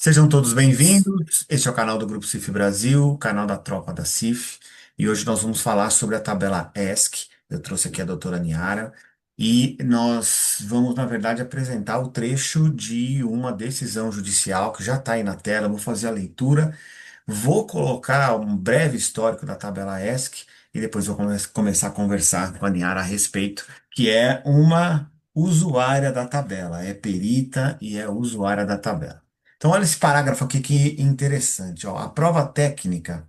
Sejam todos bem-vindos. Este é o canal do Grupo CIF Brasil, canal da Tropa da CIF, e hoje nós vamos falar sobre a tabela ESC. Eu trouxe aqui a doutora Niara e nós vamos, na verdade, apresentar o trecho de uma decisão judicial que já está aí na tela. Eu vou fazer a leitura, vou colocar um breve histórico da tabela ESC e depois vou começar a conversar com a Niara a respeito, que é uma usuária da tabela, é perita e é usuária da tabela. Então, olha esse parágrafo aqui que interessante. Ó. A prova técnica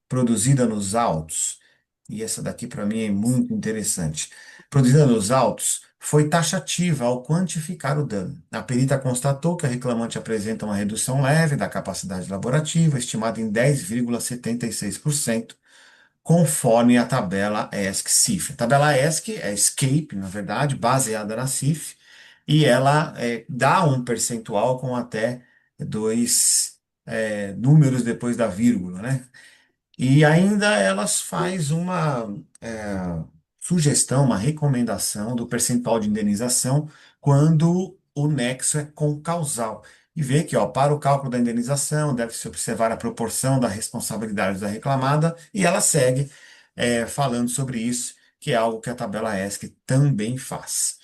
produzida nos autos, e essa daqui para mim é muito interessante, produzida nos autos, foi taxativa ao quantificar o dano. A perita constatou que a reclamante apresenta uma redução leve da capacidade laborativa, estimada em 10,76%, conforme a tabela ESC-CIF. A tabela ESC é Escape, na verdade, baseada na CIF, e ela dá um percentual com até dois números depois da vírgula, né? E ainda elas faz uma sugestão, uma recomendação do percentual de indenização quando o nexo é concausal. E vê que, ó, para o cálculo da indenização, deve-se observar a proporção da responsabilidade da reclamada, e ela segue falando sobre isso, que é algo que a tabela ESC também faz.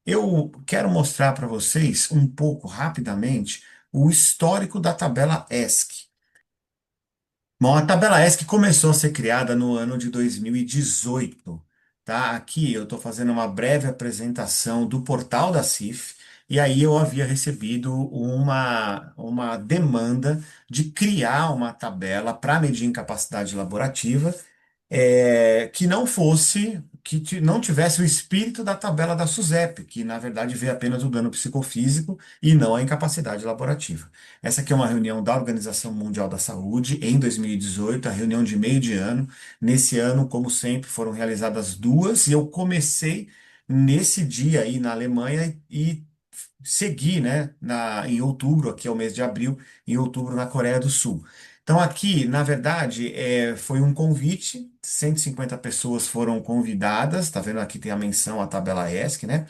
Eu quero mostrar para vocês um pouco rapidamente o histórico da tabela ESC. Bom, a tabela ESC começou a ser criada no ano de 2018, tá? Aqui eu estou fazendo uma breve apresentação do portal da CIF, e aí eu havia recebido uma demanda de criar uma tabela para medir incapacidade laborativa que não fosse, não tivesse o espírito da tabela da SUSEP, que na verdade vê apenas o dano psicofísico e não a incapacidade laborativa. Essa aqui é uma reunião da Organização Mundial da Saúde em 2018, a reunião de meio de ano. Nesse ano, como sempre, foram realizadas duas e eu comecei nesse dia aí na Alemanha e segui, né, em outubro, aqui é o mês de abril, em outubro na Coreia do Sul. Então, aqui, na verdade, foi um convite, 150 pessoas foram convidadas, tá vendo? Aqui tem a menção à tabela ESC, né?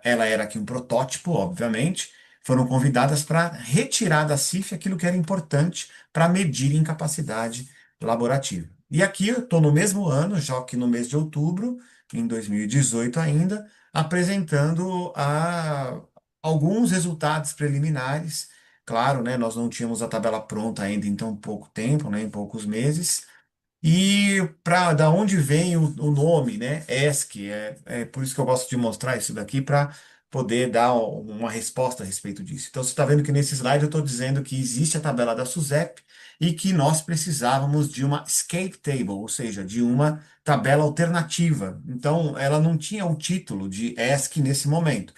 Ela era aqui um protótipo, obviamente, foram convidadas para retirar da CIF aquilo que era importante para medir incapacidade laborativa. E aqui eu estou no mesmo ano, já que no mês de outubro, em 2018 ainda, apresentando alguns resultados preliminares. Claro, né, nós não tínhamos a tabela pronta ainda em tão pouco tempo, né, em poucos meses, e para da onde vem o nome, né? ESC, é por isso que eu gosto de mostrar isso daqui para poder dar uma resposta a respeito disso. Então, você está vendo que nesse slide eu estou dizendo que existe a tabela da SUSEP e que nós precisávamos de uma escape table, ou seja, de uma tabela alternativa. Então, ela não tinha o título de ESC nesse momento.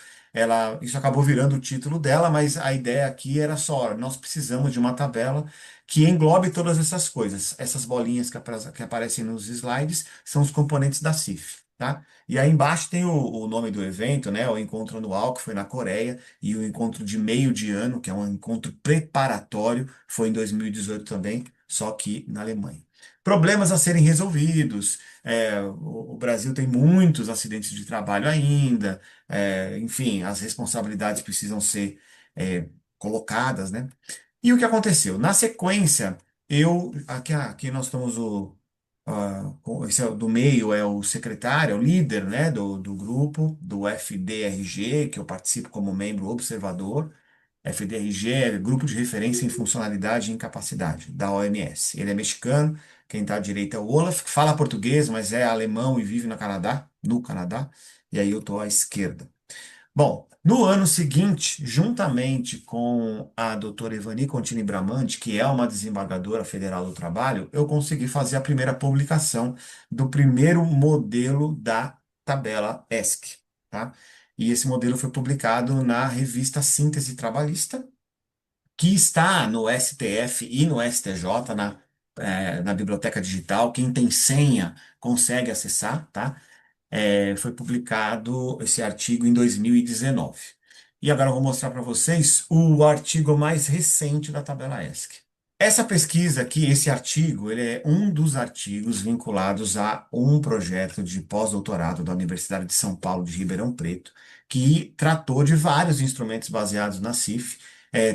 Isso acabou virando o título dela, mas a ideia aqui era só, nós precisamos de uma tabela que englobe todas essas coisas. Essas bolinhas que aparecem nos slides são os componentes da CIF, tá? E aí embaixo tem o nome do evento, né? O encontro anual, que foi na Coreia, e o encontro de meio de ano, que é um encontro preparatório, foi em 2018 também, só que na Alemanha. Problemas a serem resolvidos. O Brasil tem muitos acidentes de trabalho ainda. Enfim, as responsabilidades precisam ser colocadas, né? E o que aconteceu? Na sequência, aqui nós estamos esse do meio é o secretário, é o líder, né, do grupo, do FDRG, que eu participo como membro observador. FDRG é Grupo de Referência em Funcionalidade e Incapacidade, da OMS. Ele é mexicano, quem está à direita é o Olaf, que fala português, mas é alemão e vive no Canadá, e aí eu estou à esquerda. Bom, no ano seguinte, juntamente com a doutora Ivani Contini Bramante, que é uma desembargadora federal do trabalho, eu consegui fazer a primeira publicação do primeiro modelo da tabela ESC, tá? E esse modelo foi publicado na revista Síntese Trabalhista, que está no STF e no STJ, na biblioteca digital. Quem tem senha consegue acessar, tá? Foi publicado esse artigo em 2019. E agora eu vou mostrar para vocês o artigo mais recente da tabela ESC. Essa pesquisa aqui, esse artigo, ele é um dos artigos vinculados a um projeto de pós-doutorado da Universidade de São Paulo de Ribeirão Preto, que tratou de vários instrumentos baseados na CIF,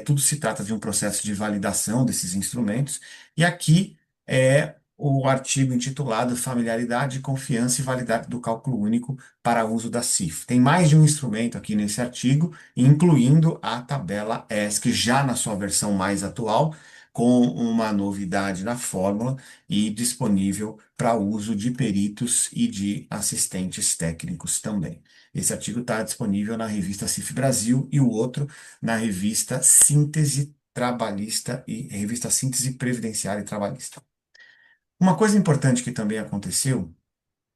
Tudo se trata de um processo de validação desses instrumentos. E aqui é o artigo intitulado Familiaridade, Confiança e Validade do Cálculo Único para uso da CIF. Tem mais de um instrumento aqui nesse artigo, incluindo a tabela ESC, já na sua versão mais atual, com uma novidade na fórmula e disponível para uso de peritos e de assistentes técnicos também. Esse artigo está disponível na revista CIF Brasil e o outro na revista Síntese Trabalhista e revista Síntese Previdenciária e Trabalhista. Uma coisa importante que também aconteceu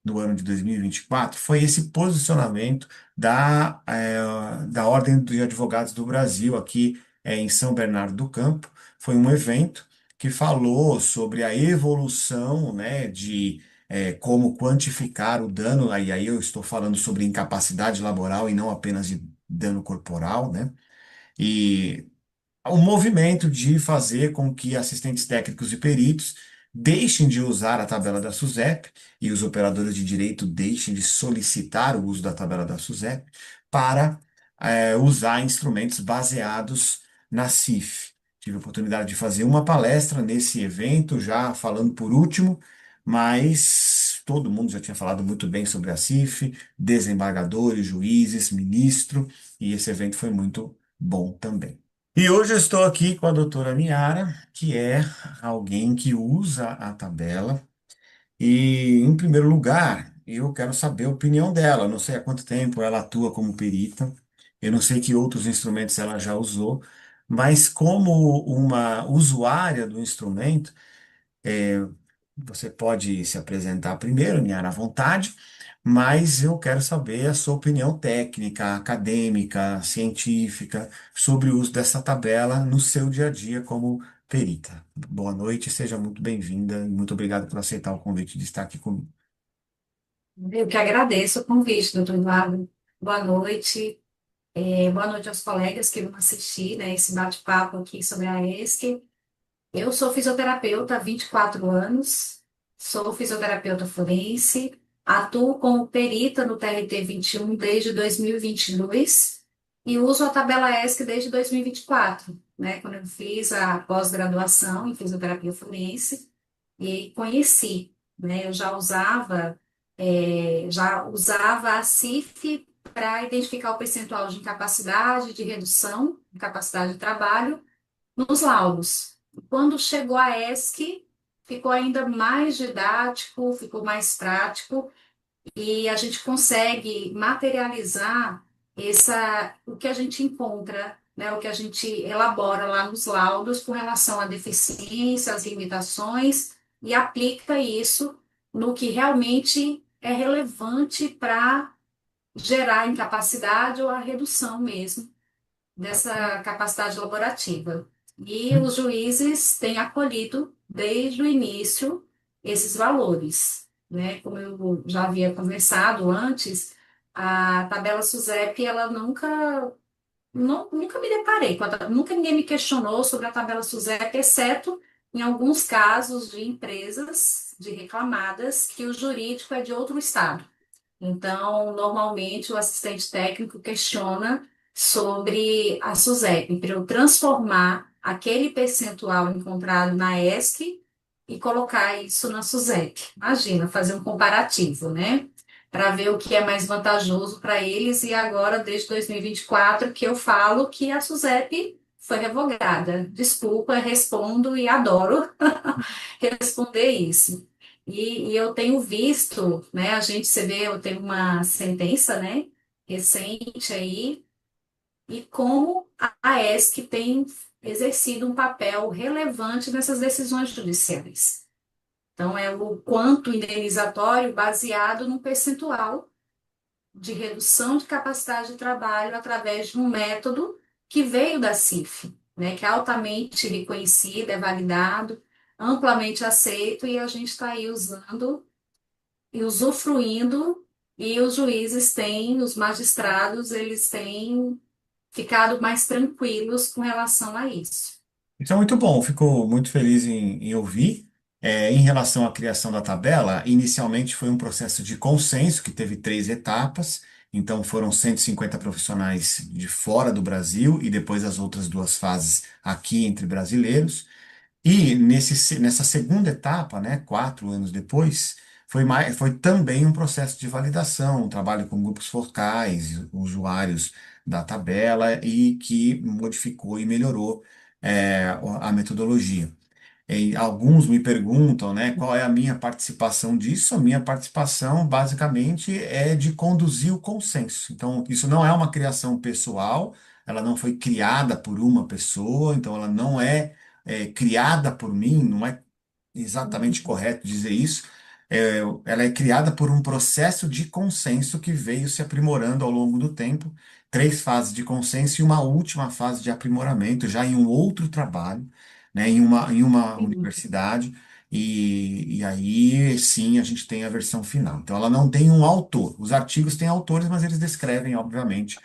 do ano de 2024 foi esse posicionamento da Ordem dos Advogados do Brasil, aqui em São Bernardo do Campo. Foi um evento que falou sobre a evolução, né, de como quantificar o dano, aí eu estou falando sobre incapacidade laboral e não apenas de dano corporal, né? E o movimento de fazer com que assistentes técnicos e peritos deixem de usar a tabela da SUSEP e os operadores de direito deixem de solicitar o uso da tabela da SUSEP para usar instrumentos baseados na CIF. Tive a oportunidade de fazer uma palestra nesse evento, já falando por último, mas todo mundo já tinha falado muito bem sobre a CIF, desembargadores, juízes, ministro, e esse evento foi muito bom também. E hoje eu estou aqui com a doutora Niara, que é alguém que usa a tabela. E, em primeiro lugar, eu quero saber a opinião dela. Eu não sei há quanto tempo ela atua como perita, eu não sei que outros instrumentos ela já usou, mas como uma usuária do instrumento, você pode se apresentar primeiro, Niara, à vontade, mas eu quero saber a sua opinião técnica, acadêmica, científica, sobre o uso dessa tabela no seu dia a dia como perita. Boa noite, seja muito bem-vinda e muito obrigado por aceitar o convite de estar aqui comigo. Eu que agradeço o convite, doutor Eduardo. Boa noite. Boa noite aos colegas que vão assistir, né, esse bate-papo aqui sobre a ESC. Eu sou fisioterapeuta há 24 anos, sou fisioterapeuta forense, atuo como perita no TRT 21 desde 2022 e uso a tabela ESC desde 2024, né, quando eu fiz a pós-graduação em fisioterapia forense e conheci, né, eu já usava a CIF para identificar o percentual de incapacidade, de redução, incapacidade de trabalho, nos laudos. Quando chegou a ESC, ficou ainda mais didático, ficou mais prático, e a gente consegue materializar o que a gente encontra, né, o que a gente elabora lá nos laudos com relação à deficiência, às limitações, e aplica isso no que realmente é relevante para gerar incapacidade ou a redução mesmo dessa capacidade laborativa. E os juízes têm acolhido desde o início esses valores, né? Como eu já havia conversado antes, a tabela SUSEP, ela nunca me deparei nunca ninguém me questionou sobre a tabela SUSEP, exceto em alguns casos de empresas de reclamadas que o jurídico é de outro estado. Então, normalmente, o assistente técnico questiona sobre a SUSEP, para eu transformar aquele percentual encontrado na ESC e colocar isso na SUSEP. Imagina, fazer um comparativo, né? Para ver o que é mais vantajoso para eles. E agora, desde 2024, que eu falo que a SUSEP foi revogada. Desculpa, respondo e adoro responder isso. E eu tenho visto, né, você vê, eu tenho uma sentença, né, recente aí, e como a ESC tem exercido um papel relevante nessas decisões judiciais. Então, é o quanto indenizatório baseado num percentual de redução de capacidade de trabalho através de um método que veio da CIF, né, que é altamente reconhecido, é validado, amplamente aceito, e a gente está aí usando e usufruindo, e os juízes têm, os magistrados, eles têm ficado mais tranquilos com relação a isso. Isso é muito bom, fico muito feliz em ouvir. Em relação à criação da tabela, inicialmente foi um processo de consenso que teve três etapas, Então foram 150 profissionais de fora do Brasil e depois as outras duas fases aqui entre brasileiros. E nessa segunda etapa, né, 4 anos depois, foi também um processo de validação, um trabalho com grupos focais, usuários da tabela e que modificou e melhorou a metodologia. E alguns me perguntam, né, qual é a minha participação disso. A minha participação, basicamente, é de conduzir o consenso. Então, isso não é uma criação pessoal, ela não foi criada por uma pessoa, então ela não é criada por mim, não é exatamente correto dizer isso. Ela é criada por um processo de consenso que veio se aprimorando ao longo do tempo, 3 fases de consenso e uma última fase de aprimoramento, já em um outro trabalho, né, em uma Sim. universidade, e aí sim a gente tem a versão final. Então ela não tem um autor. Os artigos têm autores, mas eles descrevem, obviamente,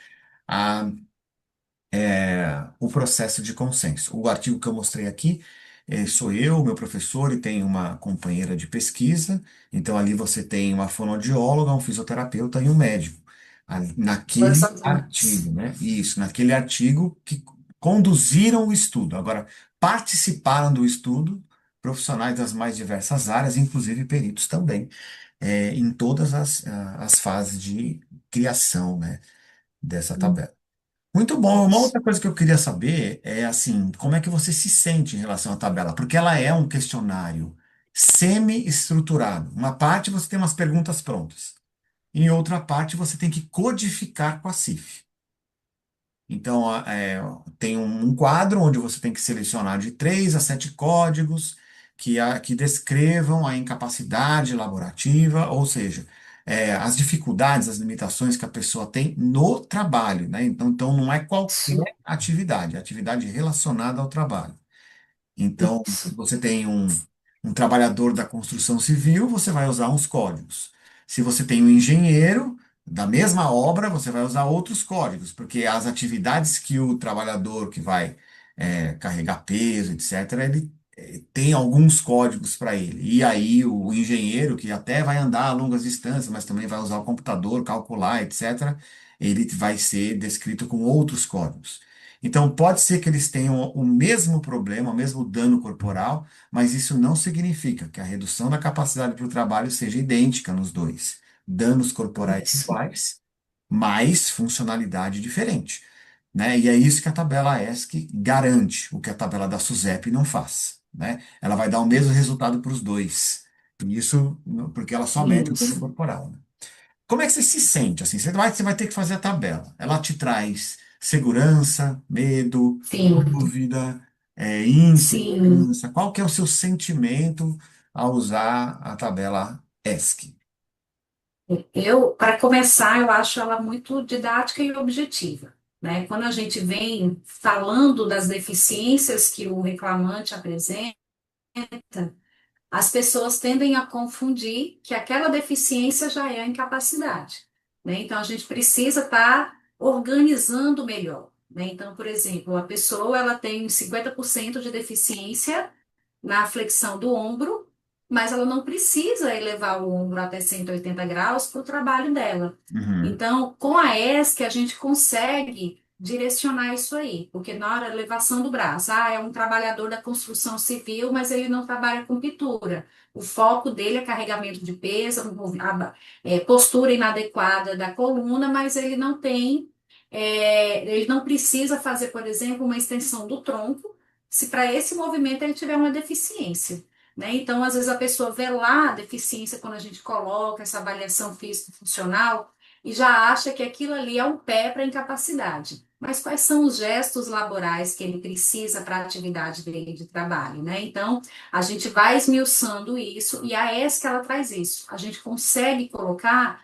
o processo de consenso. O artigo que eu mostrei aqui sou eu, meu professor, e tem uma companheira de pesquisa. Então, ali você tem uma fonoaudióloga, um fisioterapeuta e um médico. Dois Naquele autores. artigo, né? Isso, naquele artigo que conduziram o estudo. Agora, participaram do estudo profissionais das mais diversas áreas, inclusive peritos também, em todas as fases de criação, né, dessa tabela. Muito bom. Uma Isso. outra coisa que eu queria saber é assim, como é que você se sente em relação à tabela? Porque ela é um questionário semi-estruturado. Uma parte você tem umas perguntas prontas. Em outra parte você tem que codificar com a CIF. Então, tem um quadro onde você tem que selecionar de 3 a 7 códigos que descrevam a incapacidade laborativa, ou seja, as dificuldades, as limitações que a pessoa tem no trabalho, né? Então não é qualquer atividade, é atividade relacionada ao trabalho. Então, se Isso. você tem um trabalhador da construção civil, você vai usar uns códigos. Se você tem um engenheiro da mesma obra, você vai usar outros códigos, porque as atividades que o trabalhador que vai carregar peso, etc., ele tem alguns códigos para ele. E aí o engenheiro, que até vai andar a longas distâncias, mas também vai usar o computador, calcular, etc., ele vai ser descrito com outros códigos. Então, pode ser que eles tenham o mesmo problema, o mesmo dano corporal, mas isso não significa que a redução da capacidade para o trabalho seja idêntica nos dois. Danos corporais Isso. iguais, mas funcionalidade diferente, né? E é isso que a tabela ESC garante, o que a tabela da SUSEP não faz, né? Ela vai dar o mesmo resultado para os dois. Isso porque ela só mede o dano Isso. corporal, né? Como é que você se sente assim? Você vai ter que fazer a tabela. Ela te traz segurança, medo, Sim. dúvida, Sim. insegurança. Qual que é o seu sentimento ao usar a tabela ESC? Para começar, eu acho ela muito didática e objetiva, né? Quando a gente vem falando das deficiências que o reclamante apresenta, as pessoas tendem a confundir que aquela deficiência já é a incapacidade, né? Então, a gente precisa estar organizando melhor, né? Então, por exemplo, a pessoa ela tem 50% de deficiência na flexão do ombro, mas ela não precisa elevar o ombro até 180 graus para o trabalho dela. Uhum, Então, com a ESC, a gente consegue direcionar isso aí, porque na hora da elevação do braço, é um trabalhador da construção civil, mas ele não trabalha com pintura. O foco dele é carregamento de peso, postura inadequada da coluna, mas ele não precisa fazer, por exemplo, uma extensão do tronco, se para esse movimento ele tiver uma deficiência, né? Então, às vezes a pessoa vê lá a deficiência quando a gente coloca essa avaliação físico-funcional e já acha que aquilo ali é um pé para incapacidade. Mas quais são os gestos laborais que ele precisa para a atividade dele de trabalho, né? Então, a gente vai esmiuçando isso e a ESC ela traz isso. A gente consegue colocar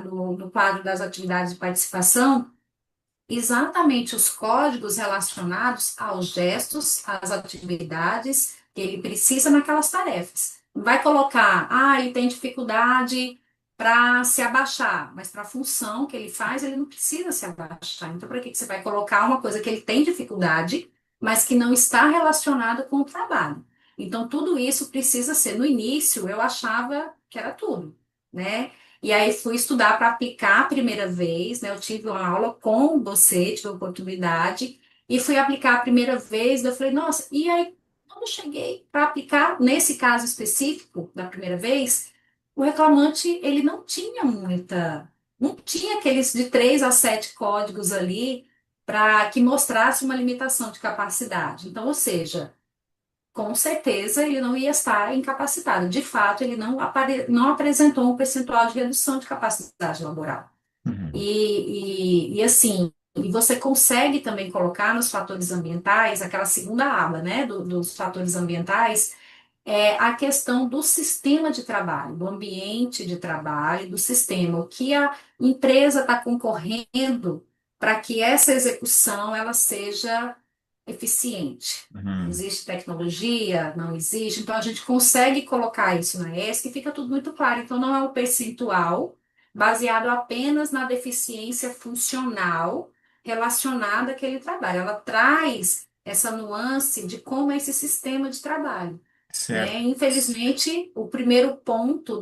no quadro das atividades de participação exatamente os códigos relacionados aos gestos, às atividades que ele precisa naquelas tarefas. Não vai colocar, ele tem dificuldade para se abaixar, mas para a função que ele faz, ele não precisa se abaixar. Então, para que você vai colocar uma coisa que ele tem dificuldade, mas que não está relacionada com o trabalho? Então, tudo isso precisa ser. No início, eu achava que era tudo, né? E aí fui estudar para aplicar a primeira vez, né? Eu tive uma aula com você, tive a oportunidade, e fui aplicar a primeira vez. Eu falei, nossa, e aí, quando eu cheguei para aplicar, nesse caso específico, da primeira vez, o reclamante, ele não tinha aqueles de 3 a 7 códigos ali para que mostrasse uma limitação de capacidade. Então, ou seja, com certeza ele não ia estar incapacitado. De fato, ele não apresentou um percentual de redução de capacidade laboral. Uhum. E assim, e você consegue também colocar nos fatores ambientais, aquela segunda aba, né, dos fatores ambientais, a questão do sistema de trabalho, do ambiente de trabalho, do sistema, o que a empresa está concorrendo para que essa execução ela seja eficiente. Uhum. Existe tecnologia? Não existe? Então a gente consegue colocar isso na ESC e fica tudo muito claro. Então não é um percentual baseado apenas na deficiência funcional relacionada àquele trabalho. Ela traz essa nuance de como é esse sistema de trabalho, né? Certo. Infelizmente, o primeiro ponto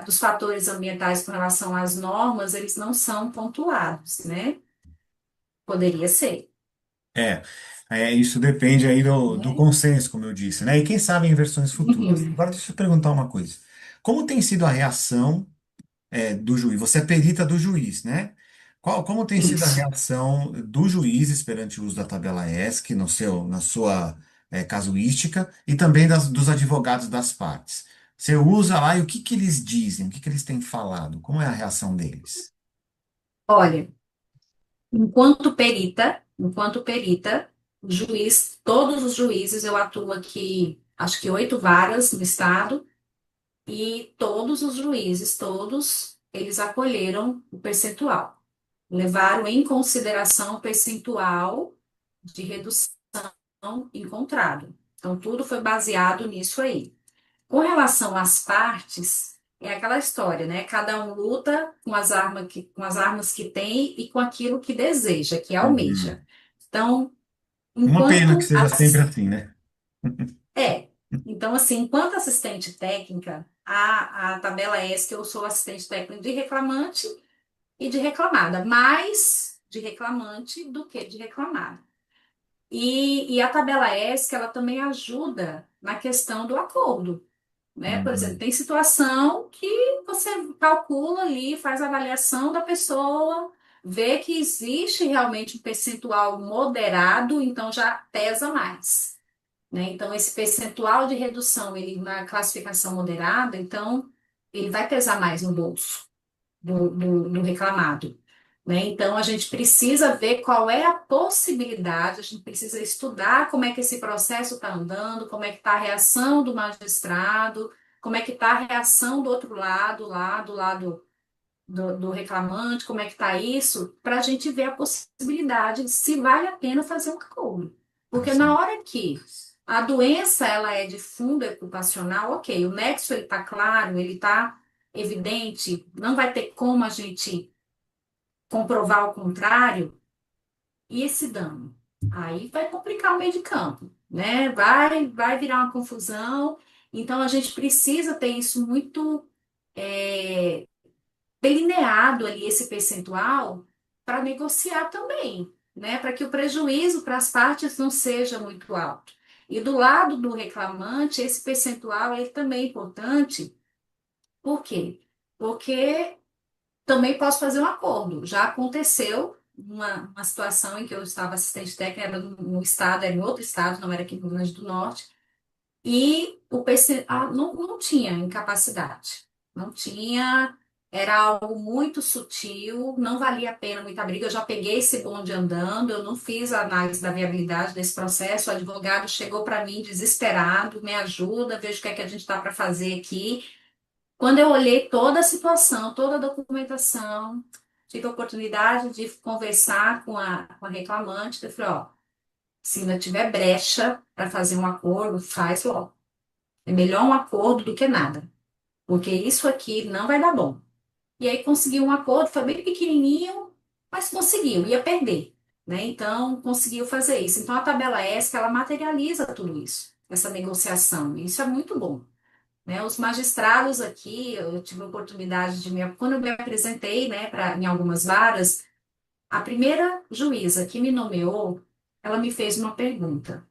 dos fatores ambientais com relação às normas, eles não são pontuados, né? Poderia ser, É, isso depende aí do né? consenso, como eu disse, né? E quem sabe em versões futuras. Uhum. Agora deixa eu perguntar uma coisa. Como tem sido a reação, do juiz? Você é perita do juiz, né? Como tem sido a Isso. reação dos juízes perante o uso da tabela ESC na sua, casuística e também dos advogados das partes? Você usa lá e o que que eles dizem? O que que eles têm falado? Como é a reação deles? Olha, enquanto perita, todos os juízes, eu atuo aqui, acho que 8 varas no estado, e todos os juízes, todos, eles acolheram o percentual, levaram em consideração o percentual de redução encontrado. Então, tudo foi baseado nisso aí. Com relação às partes, é aquela história, né? Cada um luta com as armas que tem e com aquilo que deseja, que Uhum. almeja. Então, Uma pena que enquanto seja sempre assim, né? é, então assim, enquanto assistente técnica, a tabela S que eu sou assistente técnica de reclamante e de reclamada, mais de reclamante do que de reclamada. E a tabela S que ela também ajuda na questão do acordo, né? Por exemplo, Uhum. tem situação que você calcula ali, faz a avaliação da pessoa, vê que existe realmente um percentual moderado, então já pesa mais, né? Então, esse percentual de redução, ele na classificação moderada, então, ele vai pesar mais no bolso do reclamado, né? Então, a gente precisa ver qual é a possibilidade, a gente precisa estudar como é que esse processo está andando, como é que está a reação do magistrado, como é que está a reação do outro lado, lá do lado do reclamante, como é que está isso, para a gente ver a possibilidade de se vale a pena fazer um acordo. Tá Porque na certo. hora que a doença ela é de fundo ocupacional, ok, o nexo ele está claro, ele está evidente, não vai ter como a gente comprovar o contrário, e esse dano? Aí vai complicar o meio de campo, né? Vai virar uma confusão. Então a gente precisa ter isso muito delineado ali esse percentual para negociar também, né? Para que o prejuízo para as partes não seja muito alto. E do lado do reclamante, esse percentual ele também é importante. Por quê? Porque também posso fazer um acordo. Já aconteceu uma situação em que eu estava assistente técnica, era no estado, era em outro estado, não era aqui no Rio Grande do Norte, e o percentual não tinha incapacidade, não tinha, era algo muito sutil, não valia a pena muita briga. Eu já peguei esse bonde andando, eu não fiz a análise da viabilidade desse processo. O advogado chegou para mim desesperado, me ajuda, veja o que é que a gente está para fazer aqui. Quando eu olhei toda a situação, toda a documentação, tive a oportunidade de conversar com a reclamante, eu falei, ó, se ainda tiver brecha para fazer um acordo, faz logo. É melhor um acordo do que nada, porque isso aqui não vai dar bom. E aí conseguiu um acordo, foi bem pequenininho, mas conseguiu, ia perder, né? Então, conseguiu fazer isso. Então, a tabela ESC, ela materializa tudo isso, essa negociação, e isso é muito bom, né? Os magistrados aqui, eu tive a oportunidade quando eu me apresentei, né, em algumas varas, a primeira juíza que me nomeou, ela me fez uma pergunta.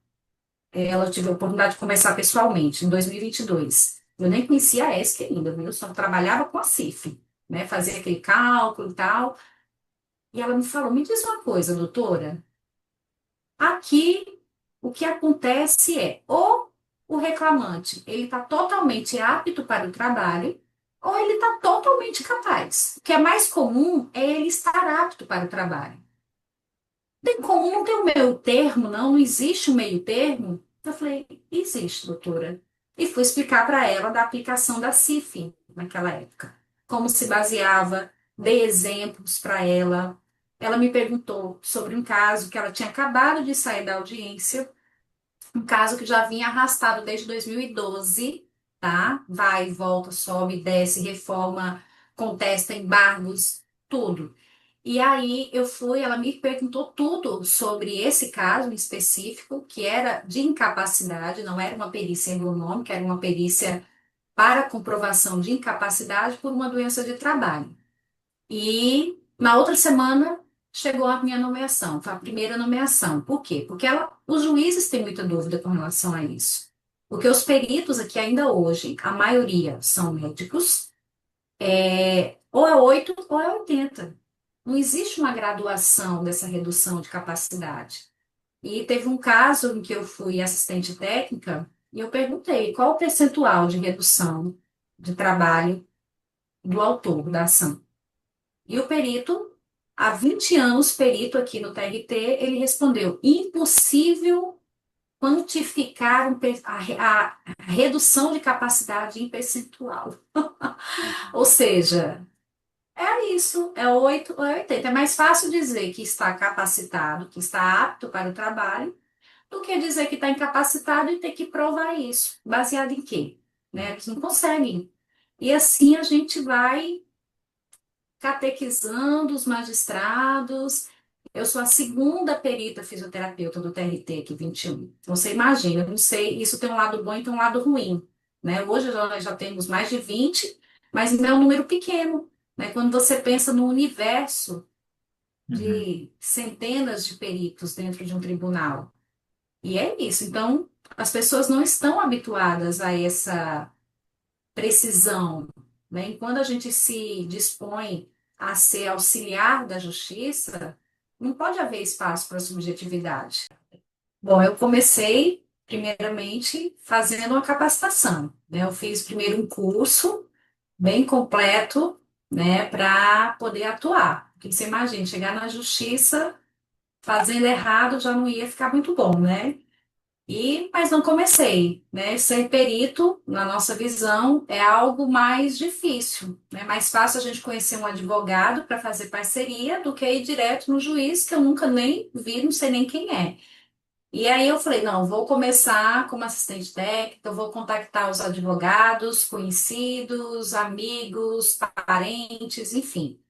Ela tive a oportunidade de conversar pessoalmente em 2022. Eu nem conhecia a ESC ainda, viu? Eu só trabalhava com a CIF, né? Fazia aquele cálculo e tal. E ela me falou: me diz uma coisa, doutora. Aqui, o que acontece é, ou o reclamante ele está totalmente apto para o trabalho, ou ele está totalmente capaz. O que é mais comum é ele estar apto para o trabalho. Tem como, não tem um meio termo, não? Não existe um meio termo? Eu falei, existe, doutora. E fui explicar para ela da aplicação da CIF naquela época. Como se baseava, dei exemplos para ela. Ela me perguntou sobre um caso que ela tinha acabado de sair da audiência, um caso que já vinha arrastado desde 2012, tá? Vai e volta, sobe, desce, reforma, contesta embargos, tudo. E aí eu fui, ela me perguntou tudo sobre esse caso em específico, que era de incapacidade, não era uma perícia ergonômica, era uma perícia para comprovação de incapacidade por uma doença de trabalho. E na outra semana chegou a minha nomeação, foi a primeira nomeação. Por quê? Porque os juízes têm muita dúvida com relação a isso. Porque os peritos aqui ainda hoje, a maioria são médicos, ou é 8 ou é 80. Não existe uma graduação dessa redução de capacidade. E teve um caso em que eu fui assistente técnica e eu perguntei qual o percentual de redução de trabalho do autor da ação. E o perito, há 20 anos, perito aqui no TRT, ele respondeu: impossível quantificar a redução de capacidade em percentual. Ou seja, é isso, é 8 ou é 80. É mais fácil dizer que está capacitado, que está apto para o trabalho, do que dizer que está incapacitado e ter que provar isso. Baseado em quê? Né? Eles não conseguem. E assim a gente vai catequizando os magistrados. Eu sou a segunda perita fisioterapeuta do TRT aqui, 21. Então, você imagina, eu não sei, isso tem um lado bom e tem um lado ruim. Né? Hoje nós já temos mais de 20, mas ainda é um número pequeno. Né? Quando você pensa no universo Uhum, de centenas de peritos dentro de um tribunal. E é isso. Então, as pessoas não estão habituadas a essa precisão, né? E quando a gente se dispõe a ser auxiliar da justiça, não pode haver espaço para subjetividade. Bom, eu comecei, primeiramente, fazendo uma capacitação, né? Eu fiz primeiro um curso bem completo, né, para poder atuar. Porque você imagina, chegar na justiça fazendo errado já não ia ficar muito bom, né? Mas não comecei, né? Ser perito, na nossa visão, é algo mais difícil, né? Mais fácil a gente conhecer um advogado para fazer parceria do que ir direto no juiz, que eu nunca nem vi, não sei nem quem é. E aí eu falei, não, vou começar como assistente técnica, eu vou contactar os advogados, conhecidos, amigos, parentes, enfim.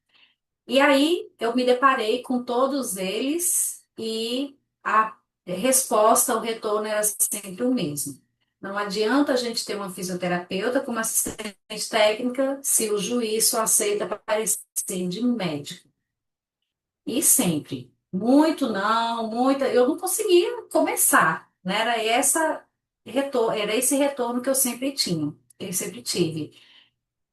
E aí eu me deparei com todos eles e a resposta, o retorno era sempre o mesmo. Não adianta a gente ter uma fisioterapeuta como assistente técnica se o juiz só aceita para parecer de médico. E sempre. Muito não, muita. Eu não conseguia começar, né? Era esse retorno que eu sempre tinha, eu sempre tive.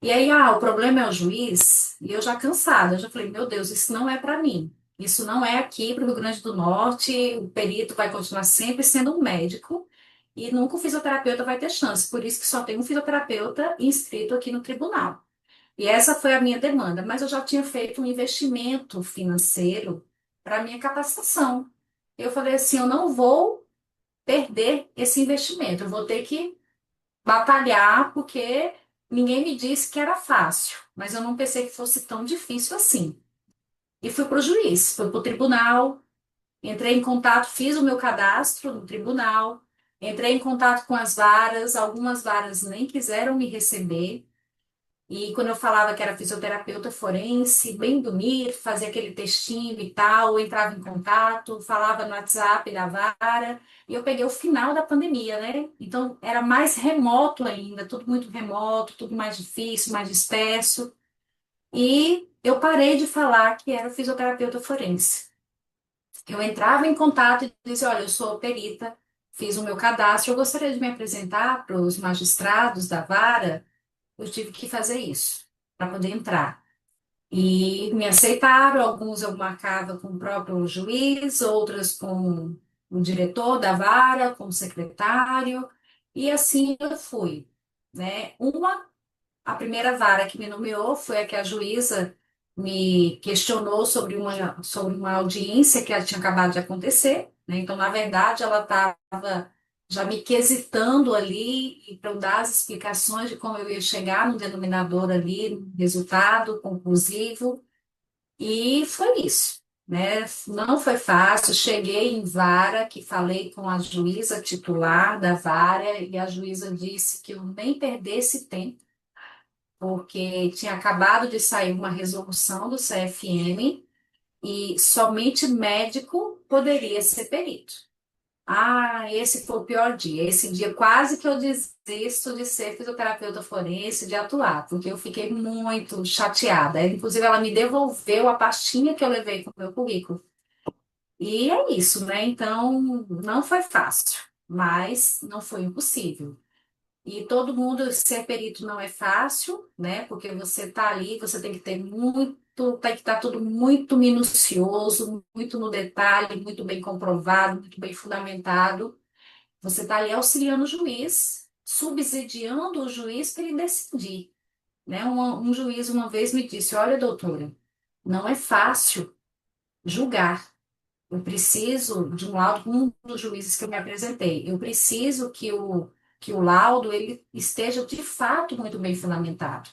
E aí, o problema é o juiz, e eu já cansada, eu já falei, meu Deus, isso não é para mim. Isso não é aqui para o Rio Grande do Norte, o perito vai continuar sempre sendo um médico, e nunca o fisioterapeuta vai ter chance. Por isso que só tem um fisioterapeuta inscrito aqui no tribunal. E essa foi a minha demanda, mas eu já tinha feito um investimento financeiro para a minha capacitação. Eu falei assim, eu não vou perder esse investimento, eu vou ter que batalhar, porque ninguém me disse que era fácil, mas eu não pensei que fosse tão difícil assim. E fui para o juiz, fui para o tribunal, entrei em contato, fiz o meu cadastro no tribunal, entrei em contato com as varas, algumas varas nem quiseram me receber, E quando eu falava que era fisioterapeuta forense, bem bonito, fazia aquele textinho e tal, eu entrava em contato, falava no WhatsApp da vara, e eu peguei o final da pandemia, né? Então era mais remoto ainda, tudo muito remoto, tudo mais difícil, mais disperso. E eu parei de falar que era fisioterapeuta forense. Eu entrava em contato e dizia: olha, eu sou perita, fiz o meu cadastro, eu gostaria de me apresentar para os magistrados da vara. Eu tive que fazer isso para poder entrar. E me aceitaram, alguns eu marcava com o próprio juiz, outras com o diretor da vara, com o secretário, e assim eu fui, né? A primeira vara que me nomeou foi a que a juíza me questionou sobre uma audiência que ela tinha acabado de acontecer, né? Então, na verdade, ela estava já me quesitando ali para eu dar as explicações de como eu ia chegar no denominador ali, no resultado conclusivo, e foi isso, né? Não foi fácil. Cheguei em vara, que falei com a juíza titular da vara, e a juíza disse que eu nem perdesse tempo porque tinha acabado de sair uma resolução do CFM e somente médico poderia ser perito. Ah, esse foi o pior dia. Esse dia quase que eu desisto de ser fisioterapeuta forense, de atuar, porque eu fiquei muito chateada. Inclusive, ela me devolveu a pastinha que eu levei com o meu currículo. E é isso, né? Então, não foi fácil, mas não foi impossível. E todo mundo ser perito não é fácil, né? Porque você tá ali, você tem que ter muito, tem que estar tudo muito minucioso, muito no detalhe, muito bem comprovado, muito bem fundamentado. Você tá ali auxiliando o juiz, subsidiando o juiz para ele decidir, né? Um juiz uma vez me disse: olha, doutora, não é fácil julgar. Eu preciso de um laudo, um dos juízes que eu me apresentei. Eu preciso que o laudo ele esteja de fato muito bem fundamentado.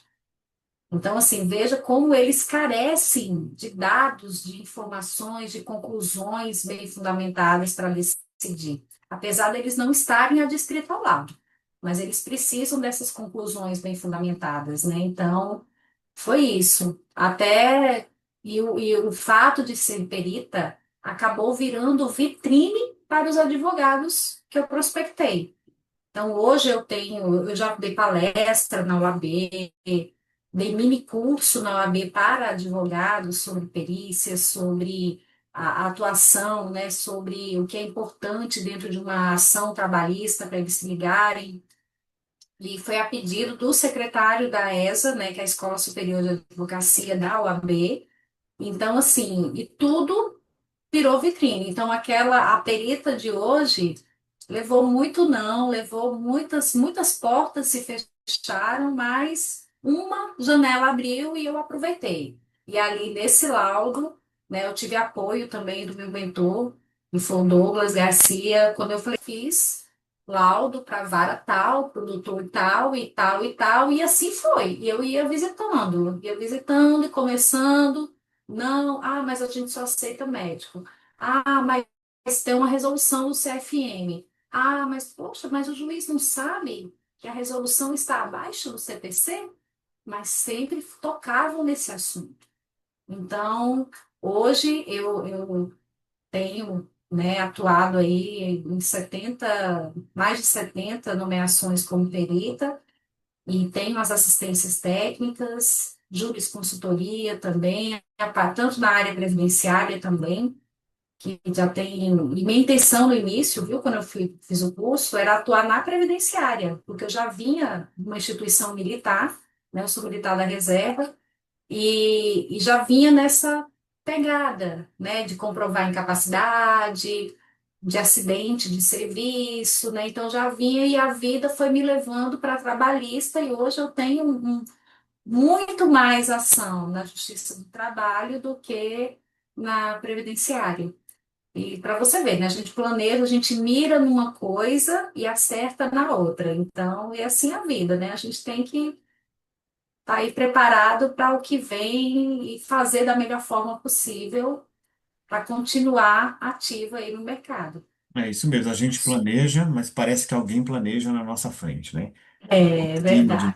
Então, assim, veja como eles carecem de dados, de informações, de conclusões bem fundamentadas para decidir. Apesar deles não estarem adstritos ao laudo, mas eles precisam dessas conclusões bem fundamentadas, né? Então, foi isso. E o fato de ser perita acabou virando vitrine para os advogados que eu prospectei. Então, hoje eu já dei palestra na OAB, dei mini curso na OAB para advogados sobre perícia, sobre a atuação, né, sobre o que é importante dentro de uma ação trabalhista para eles se ligarem. E foi a pedido do secretário da ESA, né, que é a Escola Superior de Advocacia da OAB. Então, assim, e tudo virou vitrine. Então, a perita de hoje levou muito não, levou muitas portas se fecharam, mas uma janela abriu e eu aproveitei. E ali nesse laudo, né, eu tive apoio também do meu mentor, que foi o Douglas Garcia, quando eu falei, fiz laudo para vara tal, produtor tal e tal e tal, e assim foi. E eu ia visitando e começando. Não, mas a gente só aceita médico. Mas tem uma resolução do CFM. Mas poxa, mas o juiz não sabe que a resolução está abaixo do CPC? Mas sempre tocavam nesse assunto. Então, hoje eu tenho, né, atuado aí em 70, mais de 70 nomeações como perita, e tenho as assistências técnicas, jurisconsultoria também, tanto na área previdenciária também, que já tem. E minha intenção no início, viu, quando fiz o curso, era atuar na previdenciária, porque eu já vinha de uma instituição militar, né, eu sou militar da reserva, e já vinha nessa pegada, né, de comprovar incapacidade, de acidente de serviço, né, então já vinha e a vida foi me levando para trabalhista, e hoje eu tenho muito mais ação na Justiça do Trabalho do que na previdenciária. E para você ver, né? A gente planeja, a gente mira numa coisa e acerta na outra. Então, é assim a vida, né? A gente tem que estar aí preparado para o que vem e fazer da melhor forma possível para continuar ativa aí no mercado. É isso mesmo, a gente planeja, mas parece que alguém planeja na nossa frente, né? É Clima de verdade.